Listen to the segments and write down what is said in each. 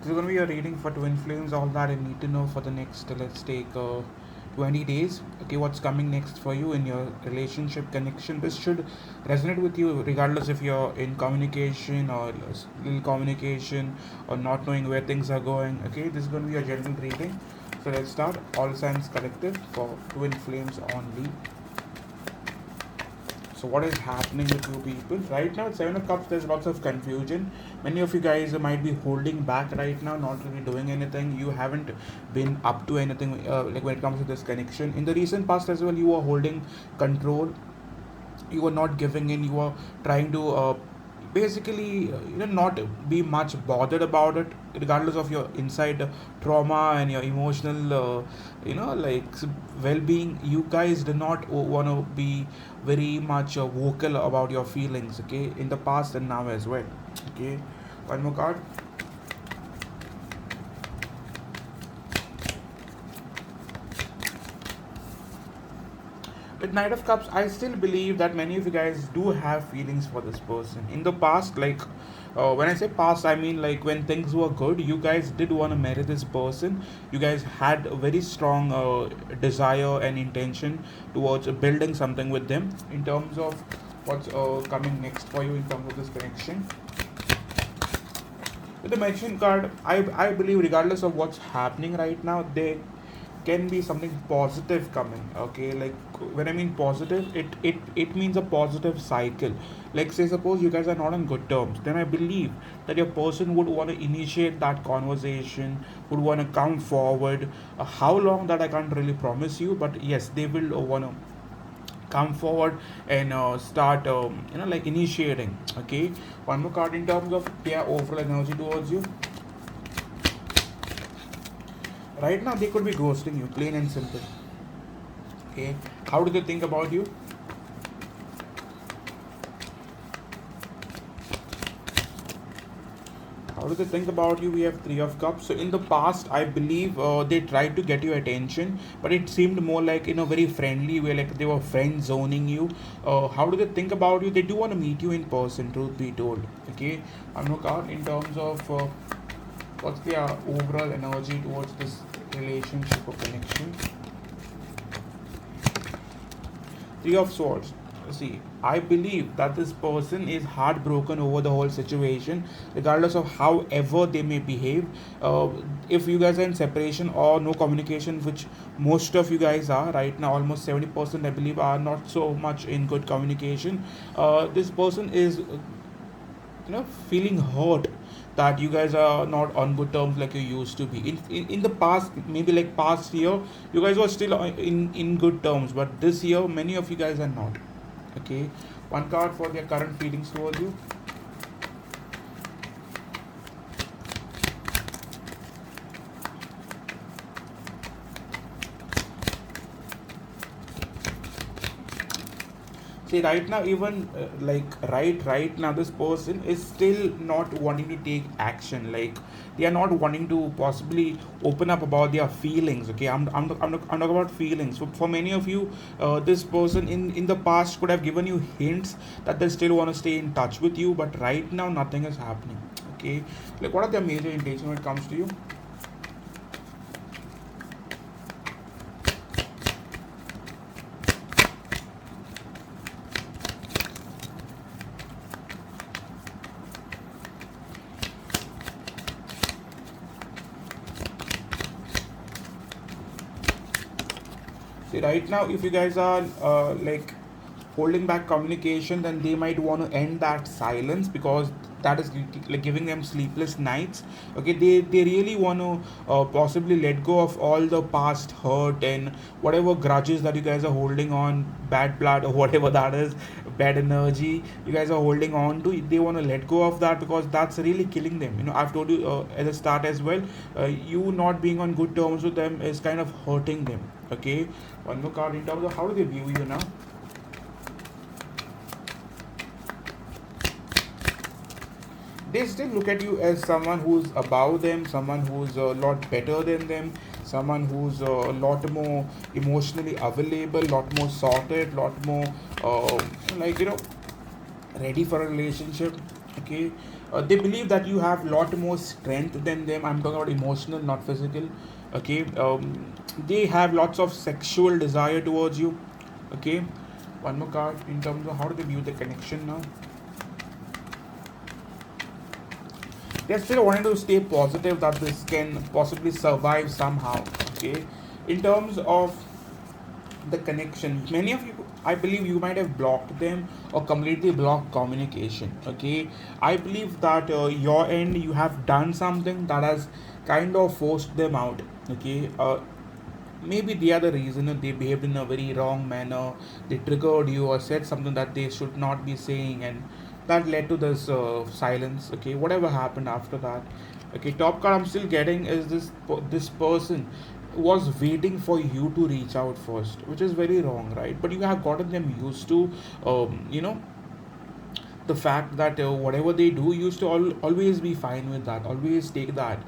This is going to be a reading for twin flames, all that I need to know for the next, let's take 20 days. Okay, what's coming next for you in your relationship connection? This should resonate with you regardless if you're in communication or little communication or not knowing where things are going. Okay, this is going to be a general reading. So let's start. All signs collective for twin flames only. So what is happening with you people right now? At Seven of Cups, there's lots of confusion. Many of you guys might be holding back right now, not really doing anything. You haven't been up to anything, like when it comes to this connection. In the recent past as well, you were holding control. You were not giving in. You were trying to basically not be much bothered about it, regardless of your inside trauma and your emotional like well-being. You guys do not want to be very much vocal about your feelings, okay, in the past and now as well. Okay, one more card. With Knight of Cups, I still believe that many of you guys do have feelings for this person. In the past, like when I say past, I mean like when things were good, you guys did want to marry this person. You guys had a very strong desire and intention towards building something with them. In terms of what's coming next for you in terms of this connection. With the Magician card, I believe regardless of what's happening right now, there can be something positive coming. Okay, like when I mean positive, it means a positive cycle. Like say suppose you guys are not on good terms, then I believe that your person would want to initiate that conversation, would want to come forward. How long, that I can't really promise you, but yes, they will want to come forward and start like initiating. Okay, one more card in terms of their overall energy towards you. Right now they could be ghosting you, plain and simple. Okay, how do they think about you? How do they think about you? We have Three of Cups. So in the past, I believe they tried to get your attention, but it seemed more like in a very friendly way, like they were friend zoning you. How do they think about you? They do want to meet you in person, truth be told. Okay, I'm no card in terms of what's their overall energy towards this relationship or connection. Three of Swords. See, I believe that this person is heartbroken over the whole situation, regardless of however they may behave. If you guys are in separation or no communication, which most of you guys are right now, almost 70% I believe are not so much in good communication. This person is feeling hurt that you guys are not on good terms like you used to be in the past. Maybe like past year you guys were still in good terms, but this year many of you guys are not. Okay, one card for their current feelings towards you. See, right now, even right now, this person is still not wanting to take action. Like they are not wanting to possibly open up about their feelings. Okay, I'm talking about feelings. So for many of you, this person in the past could have given you hints that they still want to stay in touch with you, but right now nothing is happening. Okay, like what are their major intentions when it comes to you? See, right now, if you guys are holding back communication, then they might want to end that silence because that is like giving them sleepless nights. Okay, they really want to possibly let go of all the past hurt and whatever grudges that you guys are holding on, bad blood or whatever that is, bad energy you guys are holding on to. They want to let go of that because that's really killing them. I've told you at the start as well, you not being on good terms with them is kind of hurting them. Okay, one more card in terms of how do they view you now. They still look at you as someone who's above them, someone who's a lot better than them, someone who's a lot more emotionally available, lot more sorted, lot more like ready for a relationship. Okay, They believe that you have lot more strength than them. I'm talking about emotional, not physical. Okay. They have lots of sexual desire towards you. Okay. One more card in terms of how do they view the connection now. They're still wanting to stay positive that this can possibly survive somehow. Okay. In terms of the connection, many of you, I believe, you might have blocked them or completely blocked communication. Okay. I believe that your end, you have done something that has kind of forced them out. Okay. Maybe they are the reason they behaved in a very wrong manner. They triggered you or said something that they should not be saying, and that led to this silence. Okay, whatever happened after that. Okay, top card I'm still getting is this person was waiting for you to reach out first, which is very wrong, right? But you have gotten them used to, you know, the fact that whatever they do used to always be fine with that, always take that,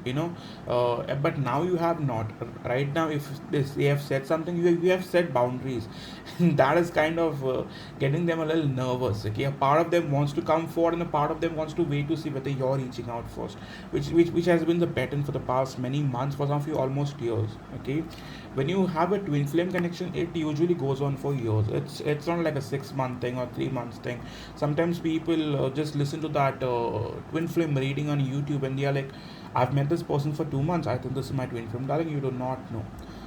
but now you have not. Right now, if they have said something, you have set boundaries. And that is kind of getting them a little nervous. Okay, a part of them wants to come forward and a part of them wants to wait to see whether you're reaching out first, which has been the pattern for the past many months, for some of you almost years. Okay, when you have a twin flame connection, it usually goes on for years. It's not like a 6 month thing or 3 months thing. Sometimes people just listen to that twin flame reading on YouTube and they are like, I've met this person for 2 months, I think this is my twin flame. Darling, you do not know.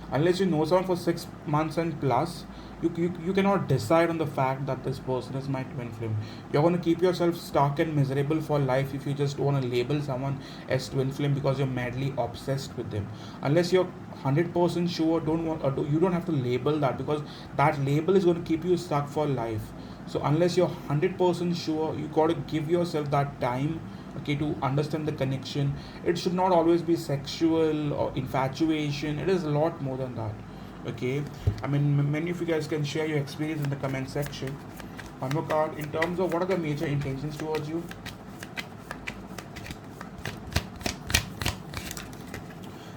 Unless you know someone for 6 months and plus, you cannot decide on the fact that this person is my twin flame. You're going to keep yourself stuck and miserable for life if you just want to label someone as twin flame because you're madly obsessed with them. Unless you're 100% sure, you don't have to label that, because that label is going to keep you stuck for life. So unless you're 100% sure, you got to give yourself that time, okay, to understand the connection. It should not always be sexual or infatuation. It is a lot more than that. Okay, I mean, many of you guys can share your experience in the comment section. One more card in terms of what are the major intentions towards you.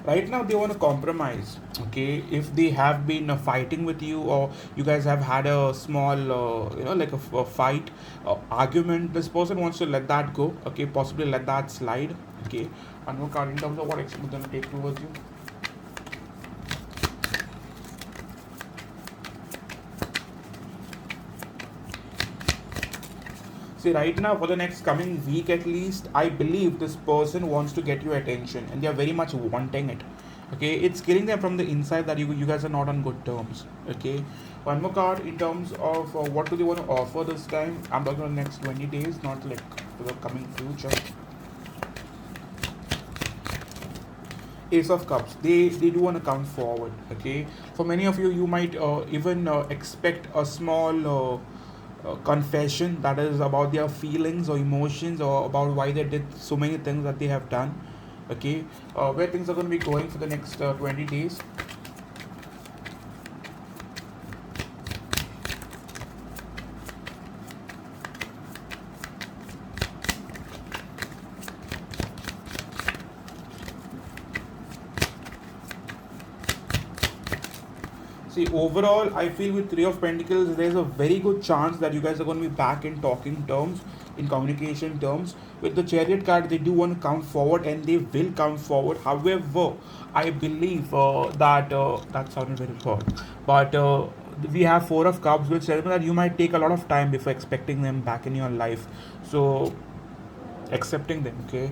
Right now they want to compromise. Okay, if they have been fighting with you, or you guys have had a small like a fight, argument, this person wants to let that go. Okay, possibly let that slide. Okay, one more card in terms of what action they're going to take towards you. See, right now, for the next coming week at least, I believe this person wants to get your attention and they are very much wanting it. Okay, it's killing them from the inside that you guys are not on good terms. Okay, one more card in terms of what do they want to offer this time. I'm talking about the next 20 days, not like for the coming future. Ace of Cups, they do want to come forward. Okay, for many of you, you might even expect a small confession that is about their feelings or emotions or about why they did so many things that they have done. Okay, where things are going to be going for the next 20 days. See, overall, I feel with Three of Pentacles, there's a very good chance that you guys are going to be back in talking terms, in communication terms. With the Chariot card, they do want to come forward and they will come forward. However, I believe that sounded very hard. But we have Four of Cups, which tells me that you might take a lot of time before expecting them back in your life. So accepting them. Okay,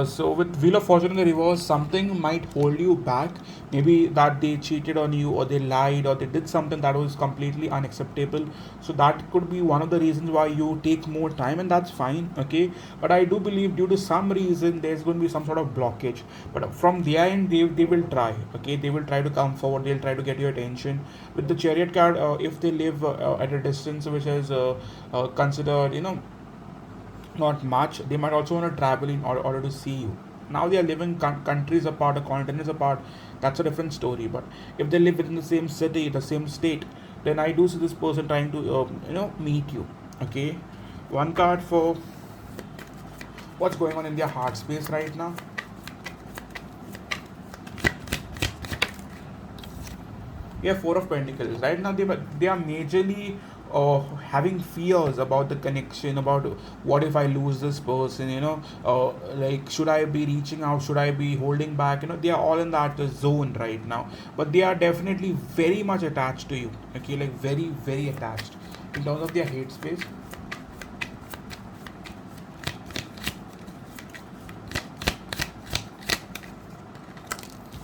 so with Wheel of Fortune in the reverse, something might hold you back. Maybe that they cheated on you, or they lied, or they did something that was completely unacceptable. So that could be one of the reasons why you take more time, and that's fine. Okay, but I do believe due to some reason there's going to be some sort of blockage, but from their end they will try. Okay, they will try to come forward, they'll try to get your attention. With the Chariot card, if they live at a distance which is considered, not much, they might also want to travel in order to see you. Now they are living countries apart or continents apart, that's a different story. But if they live within the same city, the same state, then I do see this person trying to meet you. Okay, one card for what's going on in their heart space right now. We have Four of Pentacles. Right now they are majorly having fears about the connection, about what if I lose this person, like should I be reaching out, should I be holding back, they are all in that zone right now. But they are definitely very much attached to you, okay, like very very attached in terms of their hate space.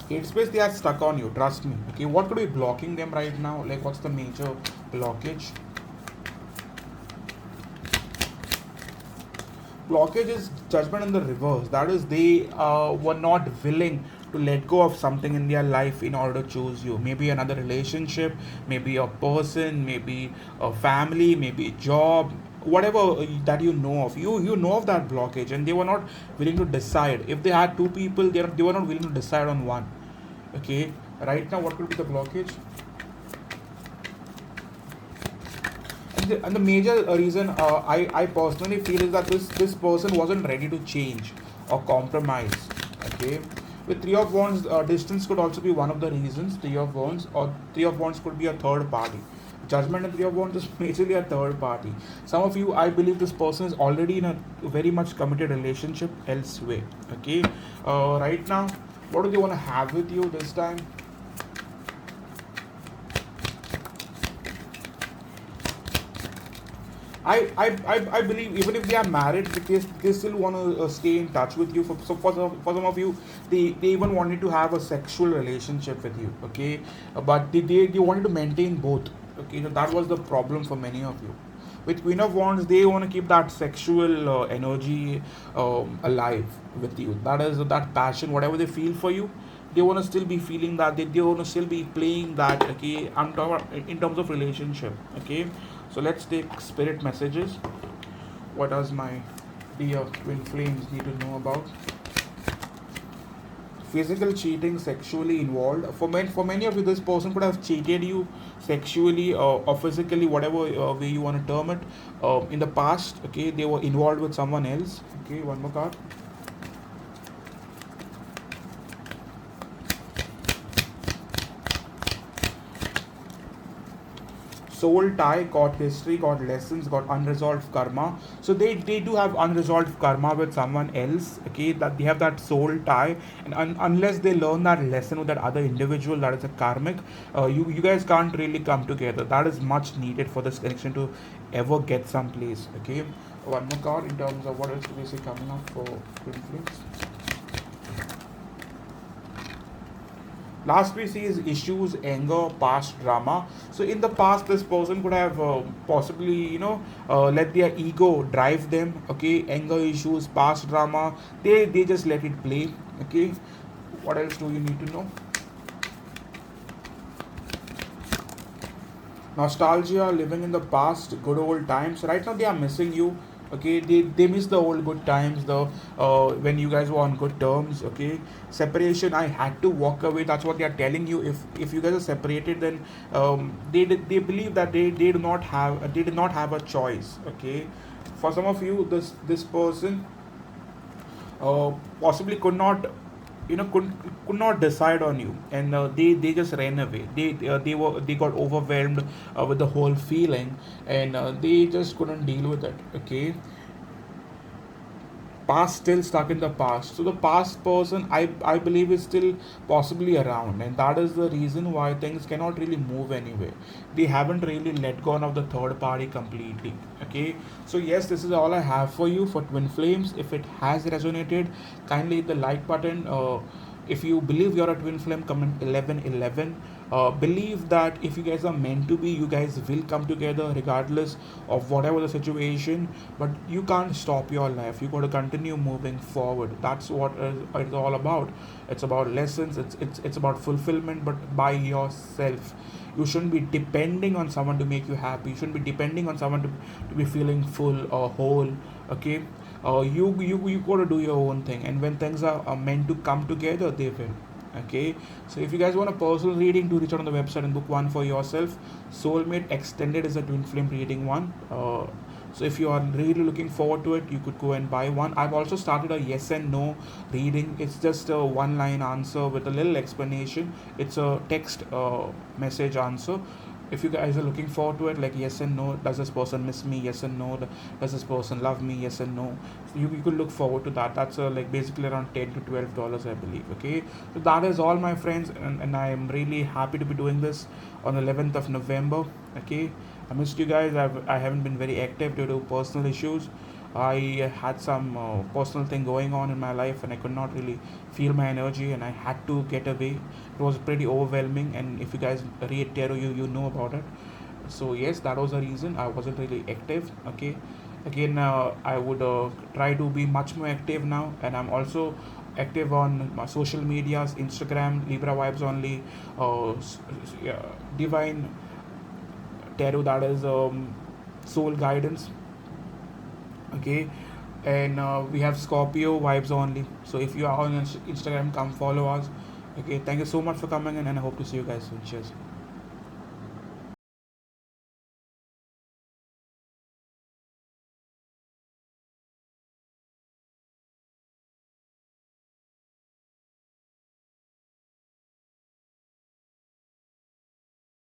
Hate space, they are stuck on you, trust me. Okay, what could be blocking them right now? Like what's the major blockage? Blockage is judgment in the reverse. That is, they were not willing to let go of something in their life in order to choose you. Maybe another relationship, maybe a person, maybe a family, maybe a job, whatever that you know of. You know of that blockage, and they were not willing to decide. If they had two people, they were not willing to decide on one. Okay, right now, what could be the blockage? And the major reason I personally feel is that this person wasn't ready to change or compromise. Okay, with three of wands, distance could also be one of the reasons. Three of wands, or three of wands could be a third party. Judgment and three of wands is majorly a third party. Some of you, I believe this person is already in a very much committed relationship elsewhere. Okay, right now, what do they want to have with you this time? I believe even if they are married, they still want to stay in touch with you. For some of you, they even wanted to have a sexual relationship with you, okay? But they wanted to maintain both, okay? So that was the problem for many of you. With Queen of Wands, they want to keep that sexual energy alive with you. That is that passion, whatever they feel for you, they want to still be feeling that, they want to still be playing that, okay? I'm talking about in terms of relationship, okay? So let's take spirit messages. What does my dear twin flames need to know about? Physical cheating, sexually involved. For many of you, this person could have cheated you sexually or physically, whatever way you want to term it. In the past, okay, they were involved with someone else. Okay, one more card. Soul tie, got history, got lessons, got unresolved karma. So they do have unresolved karma with someone else, okay, that they have that soul tie. And unless they learn that lesson with that other individual, that is a karmic, you guys can't really come together. That is much needed for this connection to ever get someplace, okay. One more card in terms of what else do we see coming up for twin flames. Last we see is issues, anger, past drama. So in the past, this person could have possibly, let their ego drive them. Okay, anger issues, past drama. They just let it play. Okay, what else do you need to know? Nostalgia, living in the past, good old times. Right now, they are missing you. Okay, they miss the old good times, the when you guys were on good terms. Okay, separation, I had to walk away. That's what they are telling you. If you guys are separated, then they believe that they did not have a choice. Okay, for some of you, this person possibly could not, could not decide on you, and they just ran away. They got overwhelmed with the whole feeling, and they just couldn't deal with it. Okay, past still stuck in the past. So the past person, I believe, is still possibly around, and that is the reason why things cannot really move anywhere. They haven't really let go of the third party completely. Okay, so yes, this is all I have for you for twin flames. If it has resonated, kindly hit the like button. If you believe you're a twin flame, comment 1111. Believe that if you guys are meant to be, you guys will come together regardless of whatever the situation. But you can't stop your life. You got to continue moving forward. That's what it's all about. It's about lessons. It's about fulfillment, but by yourself. You shouldn't be depending on someone to make you happy. You shouldn't be depending on someone to be feeling full or whole. Okay, you gotta do your own thing, and when things are meant to come together, they will. Okay, so if you guys want a personal reading, do reach out on the website and book one for yourself. Soulmate Extended is a twin flame reading one. So if you are really looking forward to it, you could go and buy one. I've also started a yes and no reading. It's just a one line answer with a little explanation. It's a text message answer. if you guys are looking forward to it, like yes and no, does this person miss me, yes and no, does this person love me, yes and no. So you could look forward to that. That's like basically around $10 to $12, I believe. Okay, so that is all, my friends, and I am really happy to be doing this on 11th of November. Okay, I missed you guys. I haven't been very active due to personal issues. I had some personal thing going on in my life, and I could not really feel my energy, and I had to get away. It was pretty overwhelming, and if you guys read tarot, you know about it. So yes, that was the reason I wasn't really active. Okay, again, I would try to be much more active now, and I'm also active on my social medias, Instagram, Libra Vibes Only, yeah, Divine Tarot, that is Soul Guidance. Okay, and we have Scorpio Vibes Only. So if you are on Instagram, come follow us. Okay, thank you so much for coming in, and I hope to see you guys soon. Cheers.